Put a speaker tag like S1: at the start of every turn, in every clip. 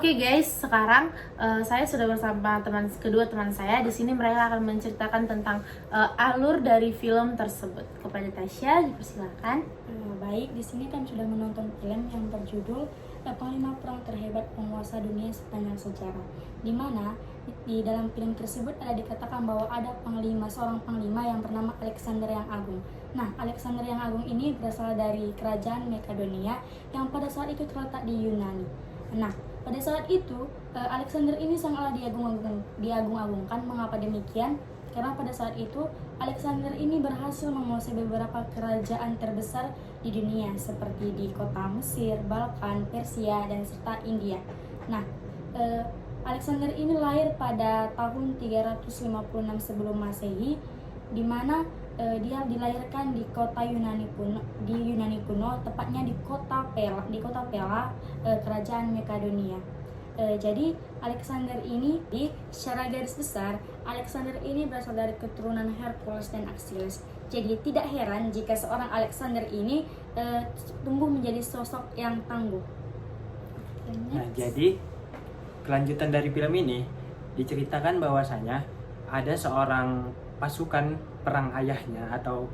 S1: Oke guys, sekarang saya sudah bersama kedua teman saya. Di sini mereka akan menceritakan tentang alur dari film tersebut. Kepada Tasya, dipersilakan.
S2: Baik, di sini kan sudah menonton film yang berjudul Panglima Perang Terhebat Penguasa Dunia Sepanjang Sejarah, di mana di dalam film tersebut ada dikatakan bahwa ada seorang panglima yang bernama Alexander yang Agung. Nah, Alexander yang Agung ini berasal dari kerajaan Makedonia yang pada saat itu terletak di Yunani. Nah, pada saat itu Alexander ini sangatlah diagung-agungkan. Mengapa demikian? Karena pada saat itu Alexander ini berhasil menguasai beberapa kerajaan terbesar di dunia seperti di kota Mesir, Balkan, Persia, dan serta India. Nah, Alexander ini lahir pada tahun 356 sebelum Masehi, di mana dia dilahirkan di kota Yunani kuno, tepatnya di kota Pella, kerajaan Makedonia. Jadi Alexander ini, secara garis besar, Alexander ini berasal dari keturunan Hercules dan Achilles. Jadi tidak heran jika seorang Alexander ini tumbuh menjadi sosok yang tangguh.
S3: Nah, jadi kelanjutan dari film ini diceritakan bahwasanya ada seorang pasukan perang ayahnya atau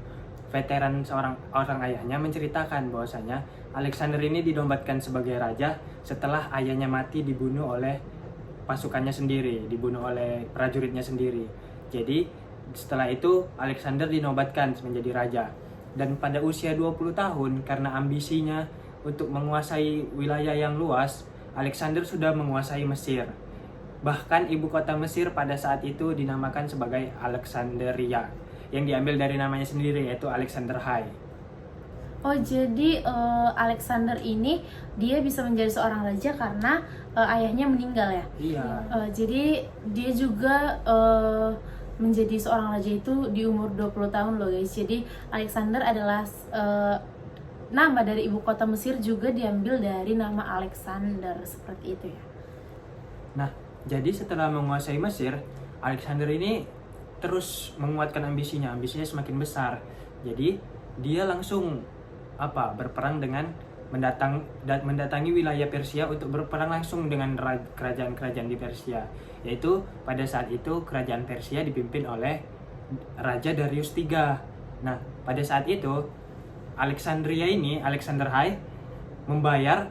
S3: veteran orang ayahnya menceritakan bahwasanya Alexander ini dinombatkan sebagai raja setelah ayahnya mati dibunuh oleh pasukannya sendiri, dibunuh oleh prajuritnya sendiri. Jadi setelah itu Alexander dinobatkan menjadi raja. Dan pada usia 20 tahun karena ambisinya untuk menguasai wilayah yang luas, Alexander sudah menguasai Mesir. Bahkan ibu kota Mesir pada saat itu dinamakan sebagai Alexandria, yang diambil dari namanya sendiri, yaitu Alexander High.
S1: Oh, jadi Alexander ini dia bisa menjadi seorang raja karena ayahnya meninggal ya?
S3: Iya.
S1: Jadi dia juga menjadi seorang raja itu di umur 20 tahun loh guys. Jadi Alexander adalah nama dari ibu kota Mesir juga diambil dari nama Alexander, seperti itu ya.
S3: Nah, jadi setelah menguasai Mesir, Alexander ini terus menguatkan ambisinya semakin besar. Jadi dia langsung berperang dengan mendatangi wilayah Persia untuk berperang langsung dengan kerajaan-kerajaan di Persia. Yaitu pada saat itu kerajaan Persia dipimpin oleh Raja Darius III. Nah, pada saat itu Alexander High membayar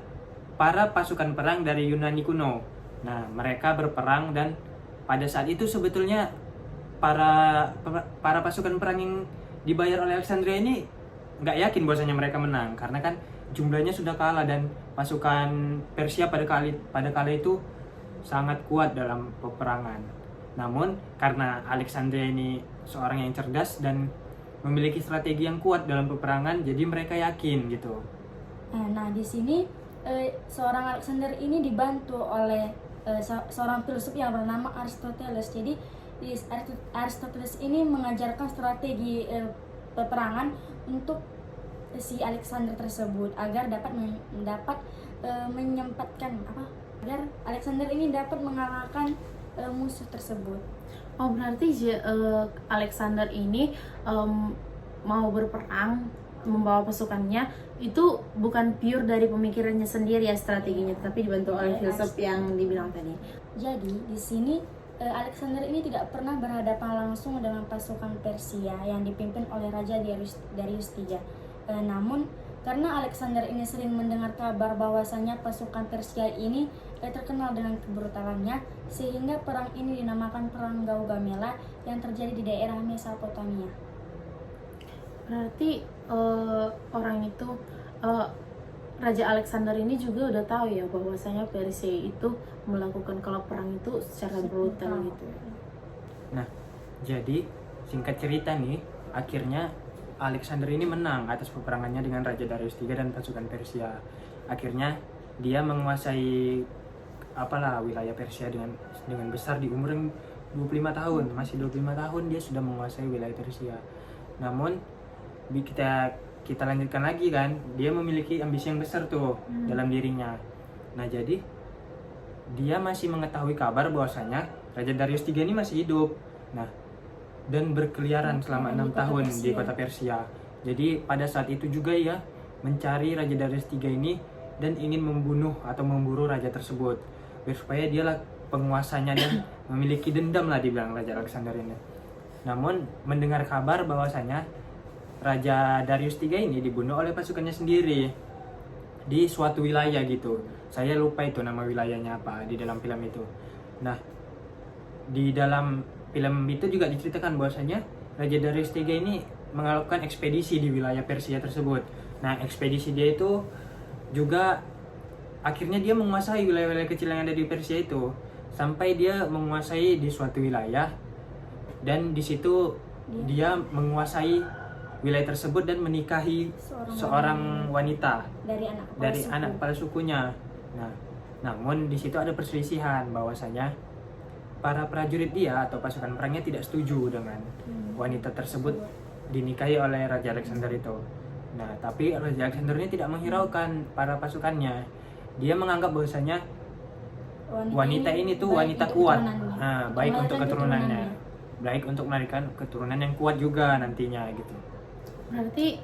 S3: para pasukan perang dari Yunani kuno. Nah, mereka berperang dan pada saat itu sebetulnya para pasukan perang yang dibayar oleh Alexandria ini nggak yakin bahwasanya mereka menang karena kan jumlahnya sudah kalah dan pasukan Persia pada kala itu sangat kuat dalam peperangan. Namun karena Alexandria ini seorang yang cerdas dan memiliki strategi yang kuat dalam peperangan, jadi mereka yakin gitu.
S2: Nah, di sini seorang Alexander ini dibantu oleh seorang filsuf yang bernama Aristoteles. Jadi Aristoteles ini mengajarkan strategi peperangan untuk si Alexander tersebut agar dapat agar Alexander ini dapat mengalahkan musuh tersebut.
S1: Oh, berarti Alexander ini mau berperang, membawa pasukannya itu bukan pure dari pemikirannya sendiri ya strateginya, tapi dibantu oleh filsuf yang dibilang tadi.
S2: Jadi di sini Alexander ini tidak pernah berhadapan langsung dengan pasukan Persia yang dipimpin oleh Raja Darius III. Namun karena Alexander ini sering mendengar kabar bahwasanya pasukan Persia ini terkenal dengan kebrutalannya, sehingga perang ini dinamakan Perang Gaugamela yang terjadi di daerah Mesopotamia.
S1: Berarti orang itu Raja Alexander ini juga udah tahu ya bahwasanya Persia itu melakukan kalau perang itu secara brutal gitu.
S3: Nah, jadi singkat cerita nih, akhirnya Alexander ini menang atas peperangannya dengan Raja Darius III dan pasukan Persia. Akhirnya dia menguasai wilayah Persia dengan besar di umur 25 tahun. Masih 25 tahun dia sudah menguasai wilayah Persia. Namun kita lanjutkan lagi kan, dia memiliki ambisi yang besar tuh dalam dirinya. Nah, jadi dia masih mengetahui kabar bahwasanya Raja Darius III ini masih hidup. Nah, dan berkeliaran selama 6 tahun di kota Persia. Jadi pada saat itu juga ia mencari Raja Darius III ini dan ingin membunuh atau memburu raja tersebut. biar supaya dia lah penguasanya dan memiliki dendam lah dibilang Raja Alexander ini. Namun mendengar kabar bahwasanya Raja Darius III ini dibunuh oleh pasukannya sendiri di suatu wilayah gitu. Saya lupa itu nama wilayahnya apa di dalam film itu. Nah, di dalam film itu juga diceritakan bahwasanya Raja Darius III ini melakukan ekspedisi di wilayah Persia tersebut. Nah, ekspedisi dia itu juga akhirnya dia menguasai wilayah-wilayah kecil yang ada di Persia itu, sampai dia menguasai di suatu wilayah, dan di situ dia menguasai wilayah tersebut dan menikahi seorang wanita dari anak kepala sukunya. Nah, namun di situ ada perselisihan bahwasanya para prajurit dia atau pasukan perangnya tidak setuju dengan wanita tersebut dinikahi oleh Raja Alexander itu. Nah, tapi Raja Alexander ini tidak menghiraukan para pasukannya. Dia menganggap bahwasanya wanita ini tuh wanita kuat. Nah, baik untuk keturunannya. Baik untuk melahirkan keturunan yang kuat juga nantinya gitu.
S1: Berarti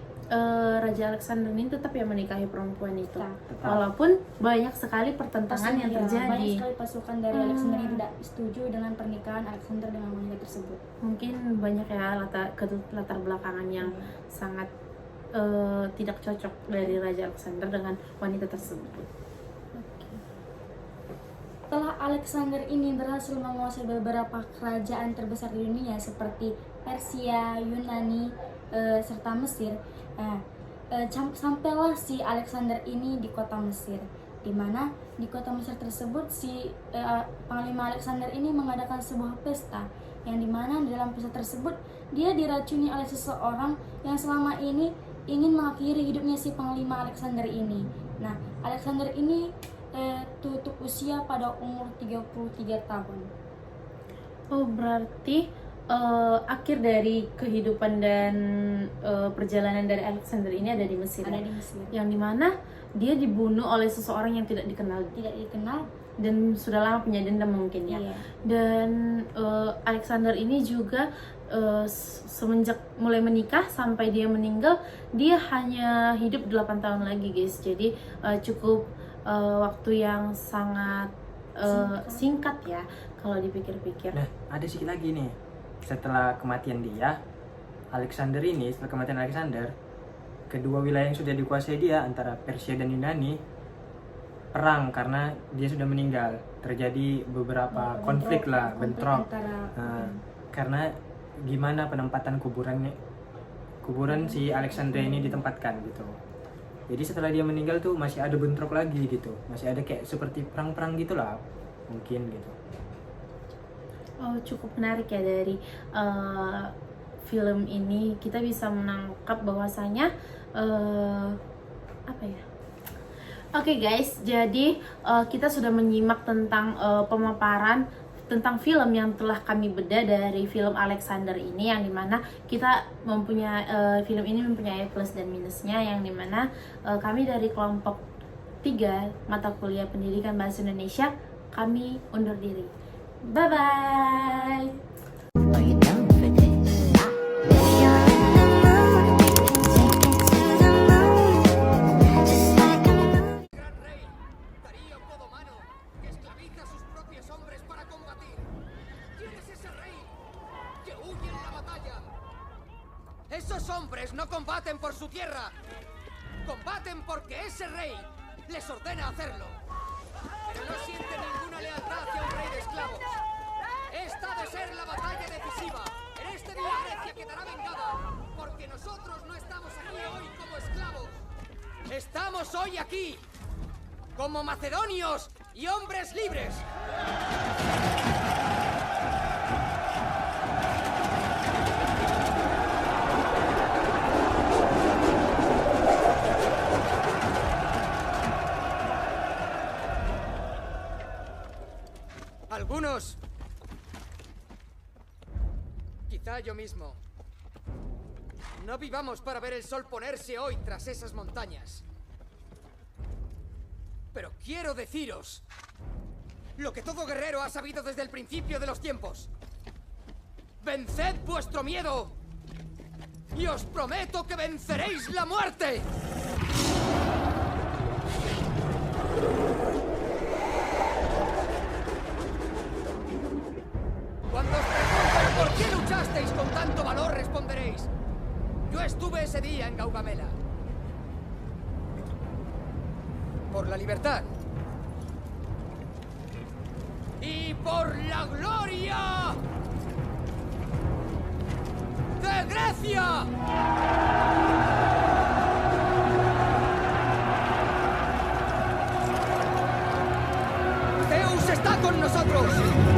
S1: Raja Alexander ini tetap yang menikahi perempuan itu,
S3: Tetap.
S1: walaupun banyak sekali pertentangan yang
S2: Banyak
S1: terjadi.
S2: sekali pasukan dari Alexander yang tidak setuju dengan pernikahan Alexander dengan wanita tersebut.
S1: Mungkin banyak ya latar belakangan yang sangat tidak cocok dari Raja Alexander dengan wanita tersebut.
S2: Setelah Alexander ini berhasil menguasai beberapa kerajaan terbesar di dunia seperti Persia, Yunani, serta Mesir, sampailah si Alexander ini di kota Mesir, di mana di kota Mesir tersebut si Panglima Alexander ini mengadakan sebuah pesta, yang dimana di dalam pesta tersebut dia diracuni oleh seseorang yang selama ini ingin mengakhiri hidupnya si Panglima Alexander ini. Nah, Alexander ini tutup usia pada umur 33 tahun.
S1: Oh, berarti akhir dari kehidupan dan perjalanan dari Alexander ini ada di Mesir.
S2: Ada di Mesir.
S1: Yang dimana dia dibunuh oleh seseorang yang tidak dikenal dan sudah lama punya dendam mungkin ya.
S2: Iya.
S1: Dan Alexander ini juga semenjak mulai menikah sampai dia meninggal, dia hanya hidup 8 tahun lagi guys. Jadi cukup waktu yang sangat singkat ya kalau dipikir-pikir.
S3: Nah, ada sedikit lagi nih. Setelah kematian Alexander, kedua wilayah yang sudah dikuasai dia antara Persia dan Yunani perang karena dia sudah meninggal. Terjadi beberapa konflik bentrok. Karena gimana penempatan kuburan si Alexander ini ditempatkan gitu. Jadi setelah dia meninggal tuh masih ada bentrok lagi gitu. Masih ada kayak seperti perang-perang gitulah mungkin gitu.
S1: Oh, cukup menarik ya dari film ini. Kita bisa menangkap bahwasanya apa ya? Oke guys, jadi kita sudah menyimak tentang pemaparan tentang film yang telah kami bedah dari film Alexander ini, yang dimana kita mempunyai film ini mempunyai plus dan minusnya, yang dimana kami dari kelompok 3 mata kuliah pendidikan bahasa Indonesia kami undur diri. Bye bye.
S4: Are you down for this? Baby, you're in the mood. Take it to the moon. Just like a moon.
S5: Gran rey, Darío Podomano, que esclaviza a sus propios hombres para combatir. ¿Quién es ese rey que huye en la batalla? Esos hombres no combaten por su tierra, combaten porque ese rey les ordena hacerlo. Pero no sienten ninguna lealtad hacia un rey de esclavos. Esta ha de ser la batalla decisiva. En este día Grecia quedará vengada, porque nosotros no estamos aquí hoy como esclavos. Estamos hoy aquí como macedonios y hombres libres. Algunos, quizá yo mismo, no vivamos para ver el sol ponerse hoy tras esas montañas. Pero quiero deciros lo que todo guerrero ha sabido desde el principio de los tiempos. ¡Venced vuestro miedo! ¡Y os prometo que venceréis la muerte! libertad. Y por la gloria de Grecia. Zeus está con nosotros.